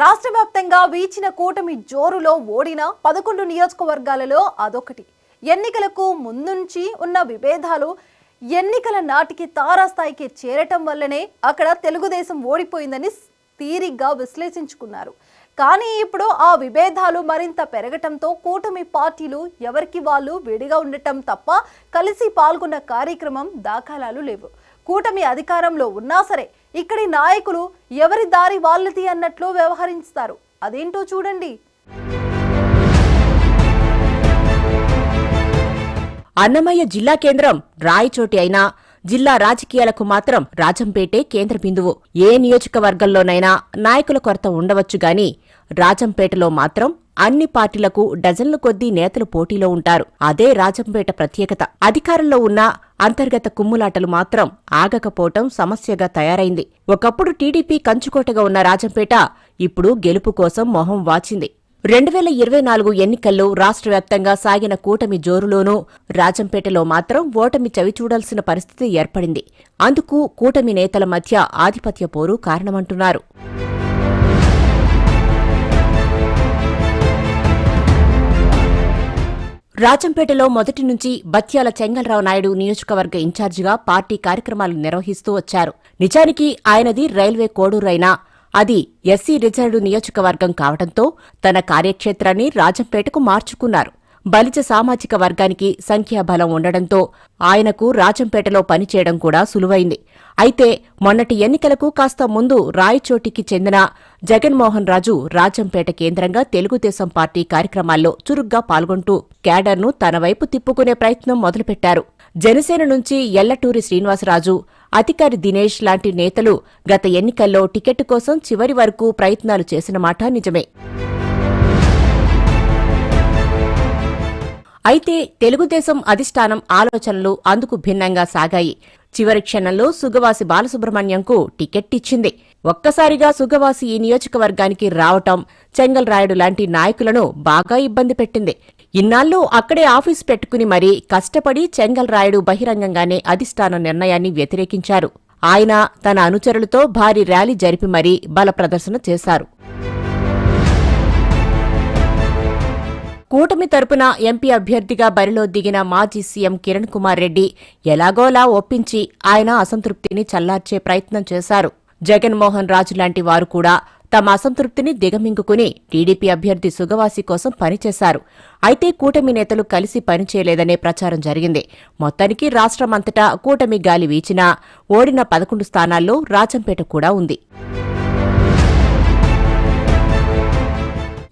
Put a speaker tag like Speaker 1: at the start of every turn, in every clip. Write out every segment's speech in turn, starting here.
Speaker 1: రాష్ట్ర వ్యాప్తంగా వీచిన కూటమి జోరులో ఓడిన 11 నియోజకవర్గాలలో అదొకటి. ఎన్నికలకు ముందుంచి ఉన్న విభేదాలు ఎన్నికల నాటికి తారాస్థాయికి చేరటం వల్లనే అక్కడ తెలుగుదేశం ఓడిపోయిందని తీరిగ్గా విశ్లేషించుకున్నారు. కానీ ఇప్పుడు ఆ విభేదాలు మరింత పెరగటంతో కూటమి పార్టీలు ఎవరికి వాళ్ళు విడిగా ఉండటం తప్ప కలిసి పాల్గొన్న కార్యక్రమం దాఖలాలు లేవు. కూటమి అధికారంలో ఉన్నా సరే ఇక్కడి నాయకులు ఎవరి దారి వాళ్ళది అన్నట్లు వ్యవహరిస్తారు. అదేంటో చూడండి.
Speaker 2: అన్నమయ్య జిల్లా కేంద్రం రాయచోటి అయినా జిల్లా రాజకీయాలకు మాత్రం రాజంపేటే కేంద్ర బిందువు. ఏ నియోజకవర్గంలోనైనా నాయకుల కొరత ఉండవచ్చు గాని రాజంపేటలో మాత్రం అన్ని పార్టీలకు డజన్ల కొద్దీ నేతలు పోటీలో ఉంటారు. అదే రాజంపేట ప్రత్యేకత. అధికారంలో ఉన్న అంతర్గత కుమ్ములాటలు మాత్రం ఆగకపోవటం సమస్యగా తయారైంది. ఒకప్పుడు టీడీపీ కంచుకోటగా ఉన్న రాజంపేట ఇప్పుడు గెలుపు కోసం మొహం వాచింది. 2024 ఎన్నికల్లో రాష్ట్ర వ్యాప్తంగా సాగిన కూటమి జోరులోనూ రాజంపేటలో మాత్రం ఓటమి చవిచూడాల్సిన పరిస్థితి ఏర్పడింది. అందుకు కూటమి నేతల మధ్య ఆధిపత్య పోరు కారణమంటున్నారు. రాజంపేటలో మొదటి నుంచి బత్యాల చెంగల్రావు నాయుడు నియోజకవర్గ ఇన్ఛార్జిగా పార్టీ కార్యక్రమాలు నిర్వహిస్తూ వచ్చారు. నిజానికి ఆయనది రైల్వే కోడూరు అయినా అది ఎస్సీ రిజర్వ్డ్ నియోజకవర్గం కావడంతో తన కార్యక్షేత్రాన్ని రాజంపేటకు మార్చుకున్నారు. బలిజ సామాజిక వర్గానికి సంఖ్యాబలం ఉండడంతో ఆయనకు రాజంపేటలో పనిచేయడం కూడా సులువైంది. అయితే మొన్నటి ఎన్నికలకు కాస్త ముందు రాయచోటికి చెందిన జగన్మోహన్ రాజు రాజంపేట కేంద్రంగా తెలుగుదేశం పార్టీ కార్యక్రమాల్లో చురుగ్గా పాల్గొంటూ క్యాడర్ను తన వైపు తిప్పుకునే ప్రయత్నం మొదలుపెట్టారు. జనసేన నుంచి ఎల్లటూరి శ్రీనివాసరాజు, అతికారి దినేష్ లాంటి నేతలు గత ఎన్నికల్లో టికెట్ కోసం చివరి వరకు ప్రయత్నాలు చేసిన మాట నిజమే. అయితే తెలుగుదేశం అధిష్టానం ఆలోచనలు అందుకు భిన్నంగా సాగాయి. చివరి క్షణంలో సుగవాసి బాలసుబ్రహ్మణ్యంకు టికెట్ ఇచ్చింది. ఒక్కసారిగా సుగవాసి ఈ నియోజకవర్గానికి రావటం చెంగల్రాయుడు లాంటి నాయకులను బాగా ఇబ్బంది పెట్టింది. ఇన్నాళ్లు అక్కడే ఆఫీసు పెట్టుకుని మరీ కష్టపడి చెంగల్రాయుడు బహిరంగంగానే అధిష్టానం నిర్ణయాన్ని వ్యతిరేకించారు. ఆయన తన అనుచరులతో భారీ ర్యాలీ జరిపి మరీ బల ప్రదర్శన చేశారు. కూటమి తరపున ఎంపీ అభ్యర్థిగా బరిలో దిగిన మాజీ సీఎం కిరణ్ కుమార్ రెడ్డి ఎలాగోలా ఒప్పించి ఆయన అసంతృప్తిని చల్లార్చే ప్రయత్నం చేశారు. జగన్మోహన్ రాజు లాంటి వారు కూడా తమ అసంతృప్తిని దిగమింగుకుని టీడీపీ అభ్యర్థి సుగవాసి కోసం పనిచేశారు. అయితే కూటమి నేతలు కలిసి పనిచేయలేదనే ప్రచారం జరిగింది. మొత్తానికి రాష్ట్రమంతటా కూటమి గాలి వీచినా ఓడిన 11 స్థానాల్లో రాజంపేట కూడా ఉంది.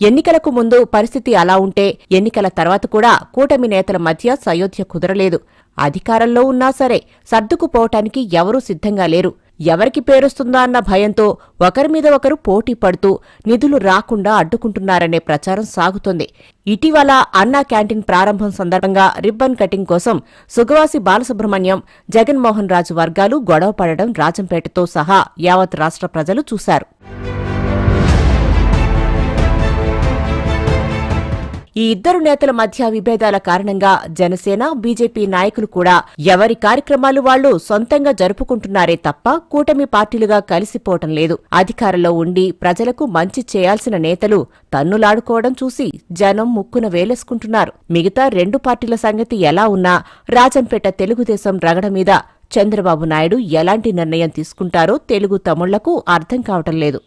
Speaker 2: ఎన్నికలకు ముందు పరిస్థితి అలా ఉంటే ఎన్నికల తర్వాత కూడా కూటమి నేతల మధ్య సయోధ్య కుదరలేదు. అధికారంలో ఉన్నా సరే సర్దుకుపోవటానికి ఎవరూ సిద్ధంగా లేరు. ఎవరికి పేరొస్తుందా అన్న భయంతో ఒకరి మీద ఒకరు పోటీ పడుతూ నిధులు రాకుండా అడ్డుకుంటున్నారనే ప్రచారం సాగుతోంది. ఇటీవల అన్నా క్యాంటీన్ ప్రారంభం సందర్భంగా రిబ్బన్ కటింగ్ కోసం సుగవాసి బాలసుబ్రహ్మణ్యం, జగన్మోహన్ రాజు వర్గాలు గొడవ పడడం రాజంపేటతో సహా యావత్ రాష్ట్ర ప్రజలు చూశారు. ఈ ఇద్దరు నేతల మధ్య విభేదాల కారణంగా జనసేన, బీజేపీ నాయకులు కూడా ఎవరి కార్యక్రమాలు వాళ్లు సొంతంగా జరుపుకుంటున్నారే తప్ప కూటమి పార్టీలుగా కలిసిపోవటం లేదు. అధికారంలో ఉండి ప్రజలకు మంచి చేయాల్సిన నేతలు తన్నులాడుకోవడం చూసి జనం ముక్కున వేలేసుకుంటున్నారు. మిగతా 2 పార్టీల సంగతి ఎలా ఉన్నా రాజంపేట తెలుగుదేశం రగడ మీద చంద్రబాబు నాయుడు ఎలాంటి నిర్ణయం తీసుకుంటారో తెలుగు తమ్ముళ్లకు అర్థం కావటం లేదు.